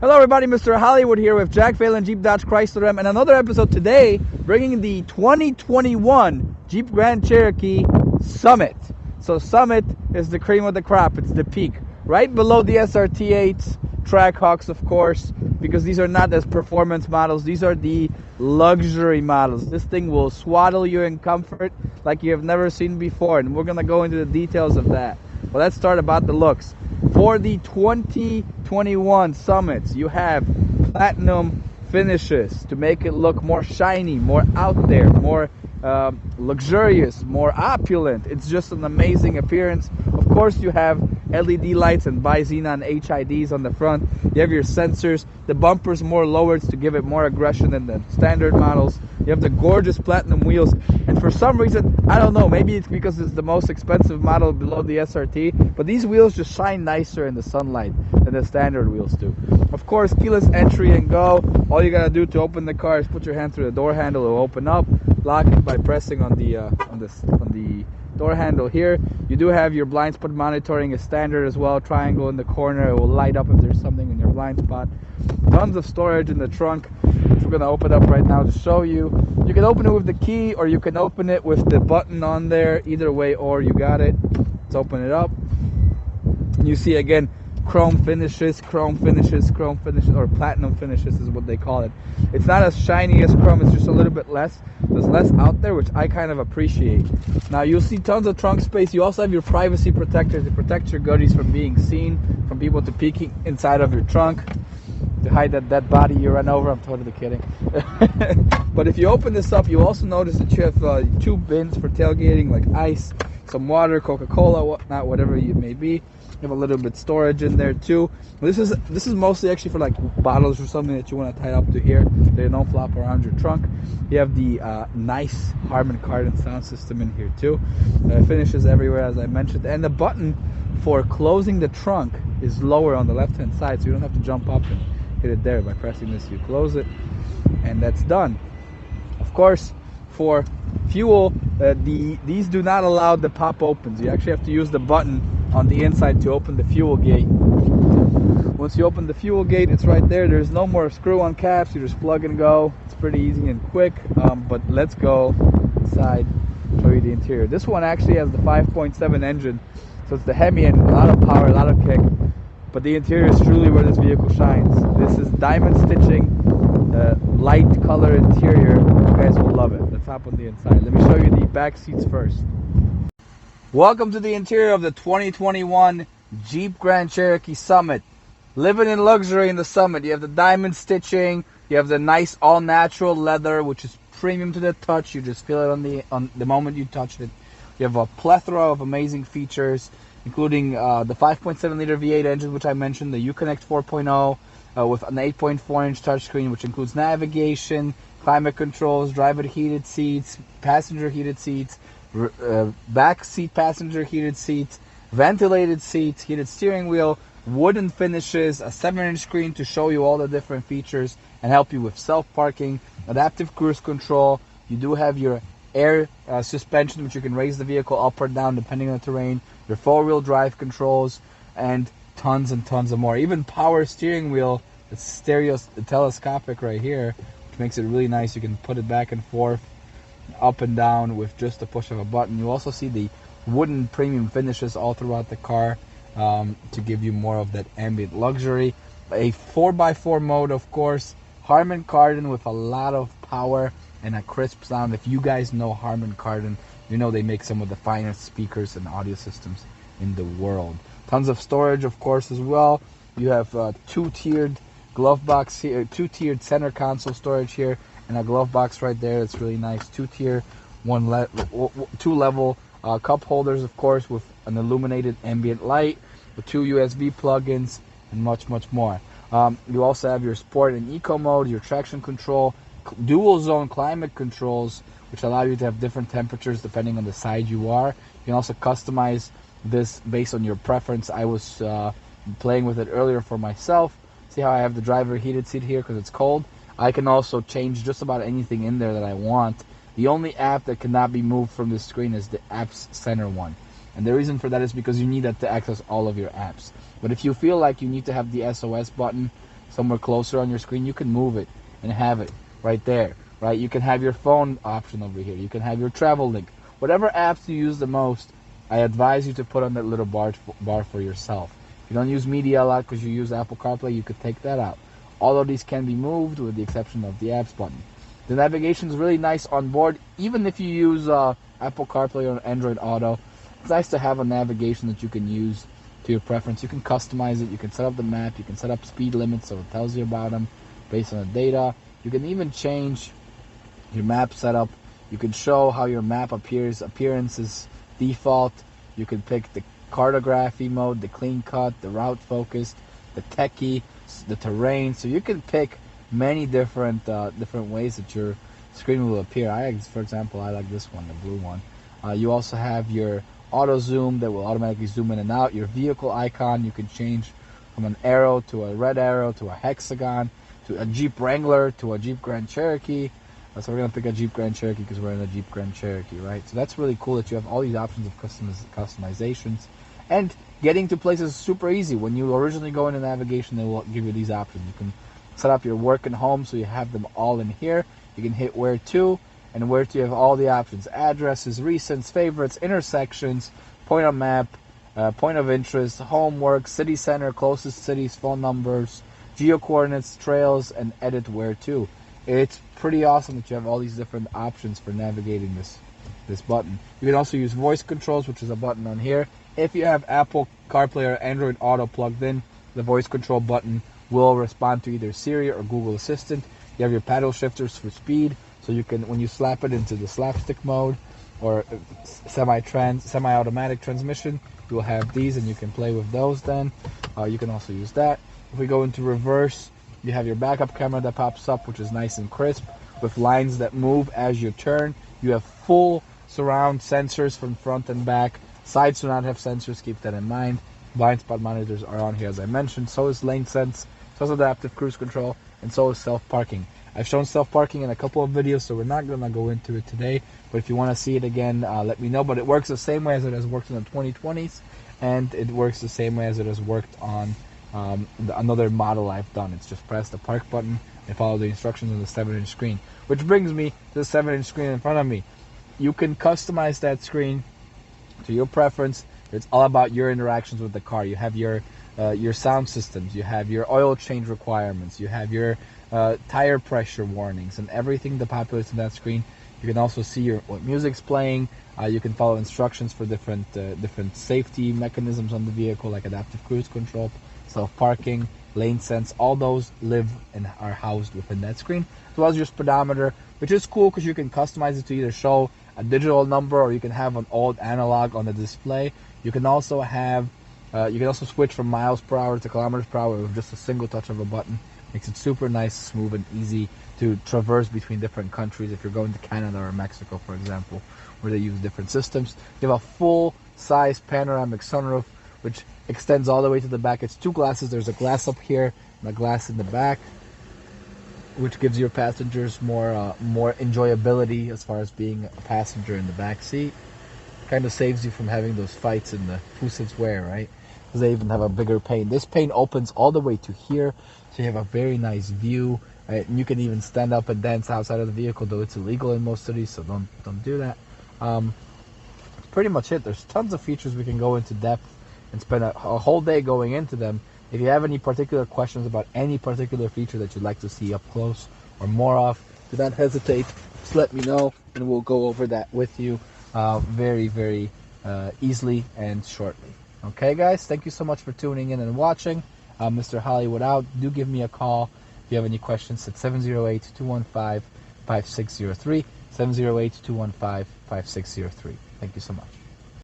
Hello everybody, Mr. Hollywood here with Jack Phelan, Jeep Dodge Chrysler Ram, and another episode today bringing the 2021 Jeep Grand Cherokee Summit. So Summit is the cream of the crop, it's the peak. Right below the SRT8s, Trackhawks of course, because these are not as performance models, these are the luxury models. This thing will swaddle you in comfort like you have never seen before, and we're going to go into the details of that. Well, let's start about the looks. For the 2021 Summits, you have platinum finishes to make it look more shiny, more out there, more luxurious, more opulent. It's just an amazing appearance. Of course, you have LED lights and bi-xenon HIDs on the front. You have your sensors. The bumper's more lowered to give it more aggression than the standard models. You have the gorgeous platinum wheels, and for some reason, I don't know, maybe it's because it's the most expensive model below the SRT, but these wheels just shine nicer in the sunlight than the standard wheels do. Of course, keyless entry and go. All you gotta do to open the car is put your hand through the door handle. It will open up. Lock it by pressing on the door handle here. You do have your blind spot monitoring as standard as well. Triangle in the corner, it will light up if there's something in your blind spot. Tons of storage in the trunk, which we're going to open up right now to show you. You can open it with the key, or you can open it with the button on there. Either way, or you got it. Let's open it up. You see again, chrome finishes, or platinum finishes is what they call it. It's not as shiny as chrome, it's just a little bit less. There's less out there, which I kind of appreciate. Now you'll see tons of trunk space. You also have your privacy protectors to protect your goodies from being seen, from people to peeking inside of your trunk, to hide that dead body you ran over. I'm totally kidding. But if you open this up, you also notice that you have two bins for tailgating, like ice, some water, Coca-Cola, whatnot, whatever it may be. You have a little bit storage in there too. This is mostly actually for like bottles or something that you want to tie up to here, so they don't flop around your trunk. You have the nice Harman Kardon sound system in here too. Finishes everywhere, as I mentioned, and the button for closing the trunk is lower on the left hand side, so you don't have to jump up and hit it there. By pressing this, you close it, and that's done. Of course, for fuel, these do not allow the pop opens. You actually have to use the button on the inside to open the fuel gate. Once you open the fuel gate, it's right there. There's no more screw on caps, you just plug and go. It's pretty easy and quick. But let's go inside, show you the interior. This one actually has the 5.7 engine, so it's the Hemi engine, a lot of power, a lot of kick, but the interior is truly where this vehicle shines. This is diamond stitching, light color interior. You guys will love it. Let's hop on the inside. Let me show you the back seats first. Welcome to the interior of the 2021 Jeep Grand Cherokee Summit. Living in luxury in the Summit. You have the diamond stitching, you have the nice all-natural leather, which is premium to the touch. You just feel it on the moment you touch it. You have a plethora of amazing features, including the 5.7 liter V8 engine, which I mentioned, the Uconnect 4.0 with an 8.4-inch touchscreen, which includes navigation, climate controls, driver heated seats, passenger heated seats, back seat passenger heated seats, ventilated seats, heated steering wheel, wooden finishes, a 7-inch screen to show you all the different features and help you with self-parking, adaptive cruise control. You do have your air suspension, which you can raise the vehicle up or down depending on the terrain, your 4-wheel drive controls, and tons and tons of more. Even power steering wheel, it's telescopic right here, which makes it really nice. You can put it back and forth, up and down with just a push of a button. You also see the wooden premium finishes all throughout the car to give you more of that ambient luxury. A 4x4 mode, of course. Harman Kardon with a lot of power and a crisp sound. If you guys know Harman Kardon, you know they make some of the finest speakers and audio systems in the world. Tons of storage, of course, as well. You have two-tiered glove box here, two-tiered center console storage here, and a glove box right there. It's really nice. Two-tier, two-level cup holders, of course, with an illuminated ambient light, with 2 USB plugins, and much, much more. You also have your sport and eco mode, your traction control, dual zone climate controls, which allow you to have different temperatures depending on the side you are. You can also customize this based on your preference. I was playing with it earlier for myself. See how I have the driver heated seat here because it's cold? I can also change just about anything in there that I want. The only app that cannot be moved from this screen is the Apps Center one. And the reason for that is because you need that to access all of your apps. But if you feel like you need to have the SOS button, somewhere closer on your screen, you can move it and have it right there, right? You can have your phone option over here. You can have your travel link. Whatever apps you use the most, I advise you to put on that little bar for yourself. If you don't use media a lot because you use Apple CarPlay, you could take that out. All of these can be moved with the exception of the apps button. The navigation is really nice on board, even if you use Apple CarPlay or Android Auto. It's nice to have a navigation that you can use to your preference. You can customize it. You can set up the map. You can set up speed limits so it tells you about them based on the data. You can even change your map setup. You can show how your map appearance is default. You can pick the cartography mode, the clean cut, the route focused, the techie, the terrain. So you can pick many different ways that your screen will appear. For example, I like this one, the blue one. You also have your auto zoom that will automatically zoom in and out. Your vehicle icon, you can change from an arrow to a red arrow to a hexagon to a Jeep Wrangler to a Jeep Grand Cherokee. So we're going to pick a Jeep Grand Cherokee because we're in a Jeep Grand Cherokee, right? So that's really cool that you have all these options of customizations. And getting to places is super easy. When you originally go into navigation, they will give you these options. You can set up your work and home so you have them all in here. You can hit where to, and where to you have all the options. Addresses, recents, favorites, intersections, point on map, point of interest, homework, city center, closest cities, phone numbers, geo coordinates, trails, and edit where to. It's pretty awesome that you have all these different options for navigating this button. You can also use voice controls, which is a button on here. If you have Apple CarPlay or Android Auto plugged in, the voice control button will respond to either Siri or Google Assistant. You have your paddle shifters for speed, so you can, when you slap it into the slapstick mode or semi-automatic transmission, you will have these and you can play with those then. You can also use that. If we go into reverse, you have your backup camera that pops up, which is nice and crisp with lines that move as you turn. You have full surround sensors from front and back. Sides do not have sensors, keep that in mind. Blind spot monitors are on here as I mentioned. So is lane sense, so is adaptive cruise control, and so is self-parking. I've shown self-parking in a couple of videos, so we're not going to go into it today. But if you want to see it again, let me know. But it works the same way as it has worked in the 2020s, and it works the same way as it has worked on another model I've done. It's just press the park button and follow the instructions on the 7-inch screen. Which brings me to the 7-inch screen in front of me. You can customize that screen to your preference. It's all about your interactions with the car. You have your sound systems, you have your oil change requirements, you have your tire pressure warnings, and everything that populates on that screen. You can also see what music's playing. You can follow instructions for different safety mechanisms on the vehicle, like adaptive cruise control, self-parking, lane sense. All those live and are housed within that screen, as well as your speedometer, which is cool because you can customize it to either show a digital number or you can have an old analog on the display. You can also have switch from miles per hour to kilometers per hour with just a single touch of a button. Makes it super nice, smooth, and easy to traverse between different countries. If you're going to Canada or Mexico, for example, where they use different systems. You have a full-size panoramic sunroof, which extends all the way to the back. It's two glasses. There's a glass up here and a glass in the back, which gives your passengers more enjoyability as far as being a passenger in the back seat. Kind of saves you from having those fights in the who sits where, right? Because they even have a bigger pane. This pane opens all the way to here, so you have a very nice view. Right? And you can even stand up and dance outside of the vehicle, though it's illegal in most cities, so don't do that. That's pretty much it. There's tons of features we can go into depth and spend a whole day going into them. If you have any particular questions about any particular feature that you'd like to see up close or more of, do not hesitate. Just let me know, and we'll go over that with you very, very easily and shortly. Okay, guys, thank you so much for tuning in and watching. Mr. Hollywood out. Do give me a call if you have any questions at 708-215-5603, 708-215-5603. Thank you so much.